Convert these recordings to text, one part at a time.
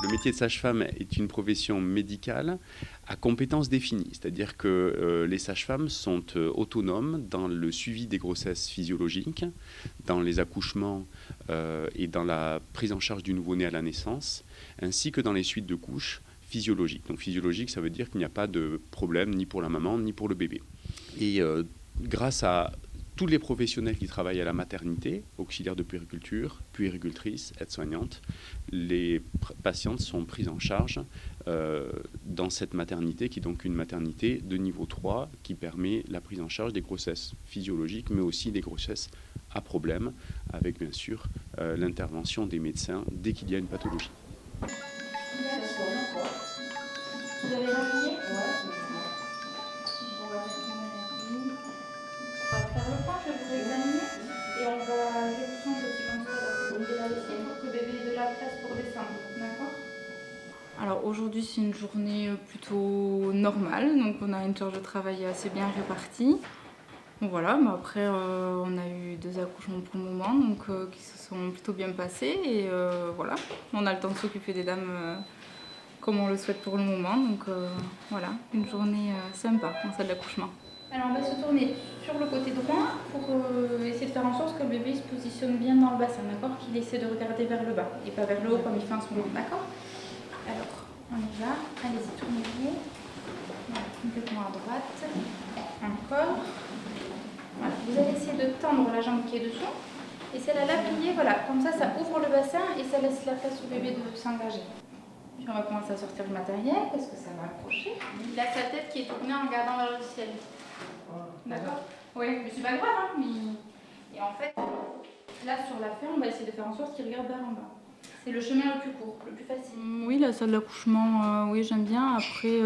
Le métier de sage-femme est une profession médicale à compétences définies, c'est-à-dire que les sages-femmes sont autonomes dans le suivi des grossesses physiologiques, dans les accouchements et dans la prise en charge du nouveau-né à la naissance, ainsi que dans les suites de couches physiologiques. Donc physiologique, ça veut dire qu'il n'y a pas de problème ni pour la maman ni pour le bébé. Et grâce à tous les professionnels qui travaillent à la maternité, auxiliaires de puériculture, puéricultrices, aides-soignantes, les patientes sont prises en charge dans cette maternité qui est donc une maternité de niveau 3 qui permet la prise en charge des grossesses physiologiques mais aussi des grossesses à problème avec bien sûr l'intervention des médecins dès qu'il y a une pathologie. Vous avez renseigné ? On va faire le point, je vais vous examiner et on va réduire un petit comme ça là, pour vérifier pour que le bébé ait de la place pour descendre, d'accord ? Alors aujourd'hui c'est une journée plutôt normale, donc on a une charge de travail assez bien répartie. Donc voilà, mais après on a eu 2 accouchements pour le moment, donc qui se sont plutôt bien passés et voilà, on a le temps de s'occuper des dames comme on le souhaite pour le moment, donc voilà, une journée sympa en salle d'accouchement. Alors on va se tourner sur le côté droit pour essayer de faire en sorte que le bébé se positionne bien dans le bassin, d'accord ? Qu'il essaie de regarder vers le bas et pas vers le haut comme il fait en ce moment, d'accord ? Alors, on y va, allez-y, tournez-vous. Voilà, complètement à droite. Encore. Voilà. Vous allez essayer de tendre la jambe qui est dessous et celle-là l'appuyer, voilà, comme ça ouvre le bassin et ça laisse la place au bébé de s'engager. Puis on va commencer à sortir le matériel parce que ça va accrocher. Il a sa tête qui est tournée en regardant vers le ciel. D'accord ? Oui, mais c'est pas grave, hein, mais... Et en fait, là sur la fin, on va essayer de faire en sorte qu'il regarde vers en bas. C'est le chemin le plus court, le plus facile. Oui, la salle d'accouchement, oui, j'aime bien. Après,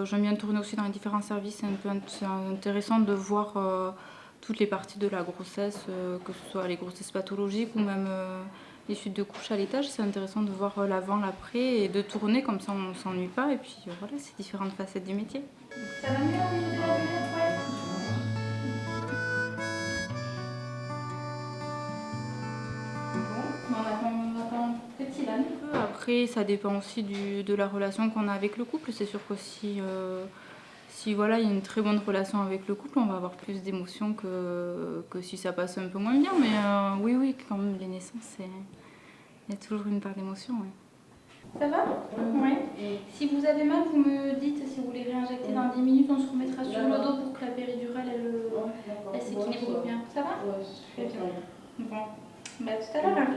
j'aime bien tourner aussi dans les différents services. C'est intéressant de voir toutes les parties de la grossesse, que ce soit les grossesses pathologiques ou même les suites de couches à l'étage. C'est intéressant de voir l'avant, l'après et de tourner, comme ça on ne s'ennuie pas. Et puis voilà, c'est différentes facettes du métier. Ça va mieux au niveau de la lunette, ouais. On attend un petit là. Après, ça dépend aussi de la relation qu'on a avec le couple. C'est sûr que si voilà, il y a une très bonne relation avec le couple, on va avoir plus d'émotions que si ça passe un peu moins bien. Mais oui, quand même, les naissances, il y a toujours une part d'émotion. Ouais. Ça va ? Oui. Si vous avez mal, vous me dites. Si vous voulez réinjecter dans 10 minutes, on se remettra sur le dos pour que la péridurale, elle s'équilibre bien. Ça va ? Très bien. Bon. Bah, tout à l'heure.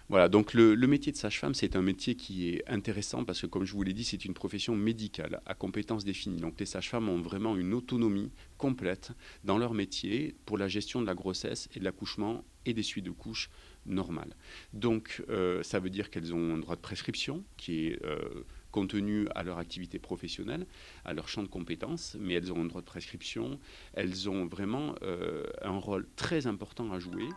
Voilà, donc le métier de sage-femme, c'est un métier qui est intéressant parce que, comme je vous l'ai dit, c'est une profession médicale à compétences définies. Donc les sages-femmes ont vraiment une autonomie complète dans leur métier pour la gestion de la grossesse et de l'accouchement et des suites de couches normales. Donc ça veut dire qu'elles ont un droit de prescription qui est contenu à leur activité professionnelle, à leur champ de compétences, mais elles ont un droit de prescription, elles ont vraiment un rôle très important à jouer.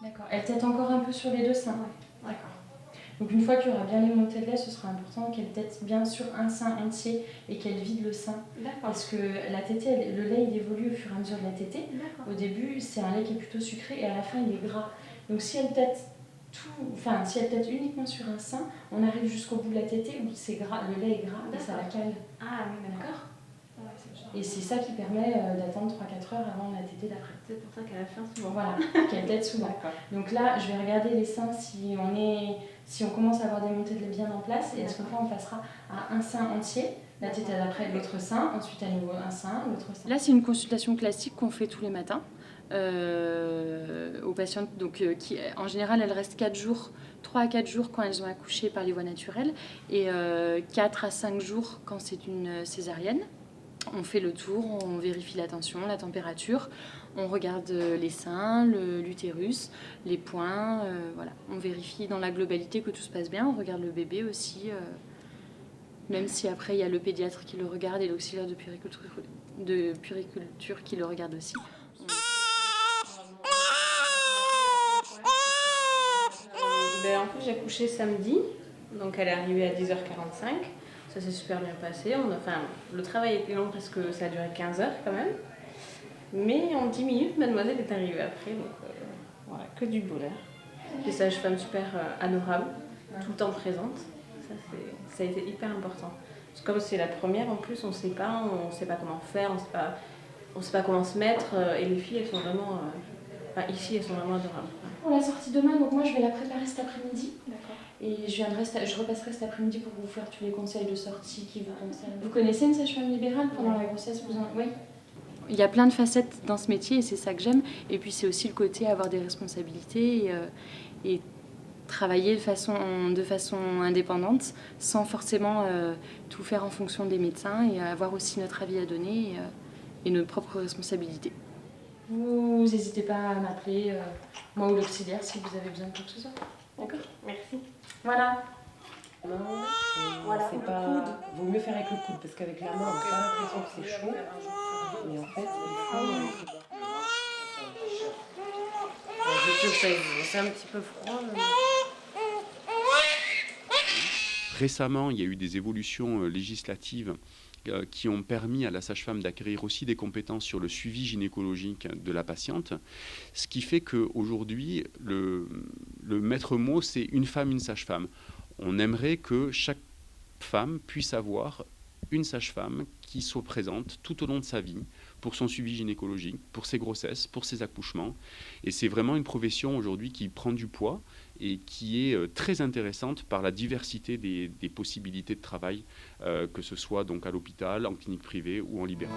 D'accord. Elle tète encore un peu sur les deux seins. Ouais. D'accord. Donc une fois qu'il y aura bien les montées de lait, ce sera important qu'elle tète bien sur un sein entier et qu'elle vide le sein. D'accord. Parce que la tétée, le lait il évolue au fur et à mesure de la tétée. D'accord. Au début, c'est un lait qui est plutôt sucré et à la fin, il est gras. Donc si elle tète si elle tète uniquement sur un sein, on arrive jusqu'au bout de la tétée où c'est gras, le lait est gras et ça la cale. Ah oui, d'accord. Et c'est ça qui permet d'attendre 3-4 heures avant la tétée d'après. C'est pour ça qu'à la fin, souvent. Voilà, qu'elle tète souvent. Donc là, je vais regarder les seins si on commence à avoir des montées de lait bien en place. Et à ce moment-là, on passera à un sein entier. La tétée d'après, l'autre sein. Ensuite, à nouveau un sein, l'autre sein. Là, c'est une consultation classique qu'on fait tous les matins aux patientes. Donc, qui, en général, elles restent 3 à 4 jours quand elles ont accouché par les voies naturelles. Et 4 à 5 jours quand c'est une césarienne. On fait le tour, on vérifie la tension, la température, on regarde les seins, l'utérus, les points, voilà. On vérifie dans la globalité que tout se passe bien, on regarde le bébé aussi, même si après il y a le pédiatre qui le regarde et l'auxiliaire de puériculture qui le regarde aussi. En fait, j'ai accouché samedi, donc elle est arrivée à 10h45. Ça s'est super bien passé. Le travail était long parce que ça a duré 15 heures quand même. Mais en 10 minutes, mademoiselle est arrivée après. Donc voilà, que du bonheur. Des sages-femmes super adorables, tout le temps présentes. Ça a été hyper important. Parce que comme c'est la première, en plus, on ne sait pas comment faire, on sait pas comment se mettre. Et les filles, elles sont vraiment... ici, elles sont vraiment adorables. Pour la sortie demain, donc moi je vais la préparer cet après-midi. D'accord. Et je repasserai cet après-midi pour vous faire tous les conseils de sortie qui vous concernent. Vous connaissez une sage-femme libérale pendant la grossesse? Oui. Il y a plein de facettes dans ce métier et c'est ça que j'aime. Et puis c'est aussi le côté avoir des responsabilités et travailler de façon indépendante sans forcément tout faire en fonction des médecins et avoir aussi notre avis à donner et nos propres responsabilités. Vous n'hésitez pas à m'appeler, moi ou l'auxiliaire, si vous avez besoin de quoi que ce soit. D'accord, merci. Voilà. Voilà, c'est pas... Vaut mieux faire avec le coude parce qu'avec la main, on n'a pas l'impression que c'est chaud. Mais en fait, il faut... C'est un petit peu froid. Mais... Récemment, il y a eu des évolutions législatives qui ont permis à la sage-femme d'acquérir aussi des compétences sur le suivi gynécologique de la patiente, ce qui fait qu'aujourd'hui, le maître mot, c'est une femme, une sage-femme. On aimerait que chaque femme puisse avoir une sage-femme qui soit présente tout au long de sa vie pour son suivi gynécologique, pour ses grossesses, pour ses accouchements. Et c'est vraiment une profession aujourd'hui qui prend du poids et qui est très intéressante par la diversité des possibilités de travail, que ce soit donc à l'hôpital, en clinique privée ou en libéral.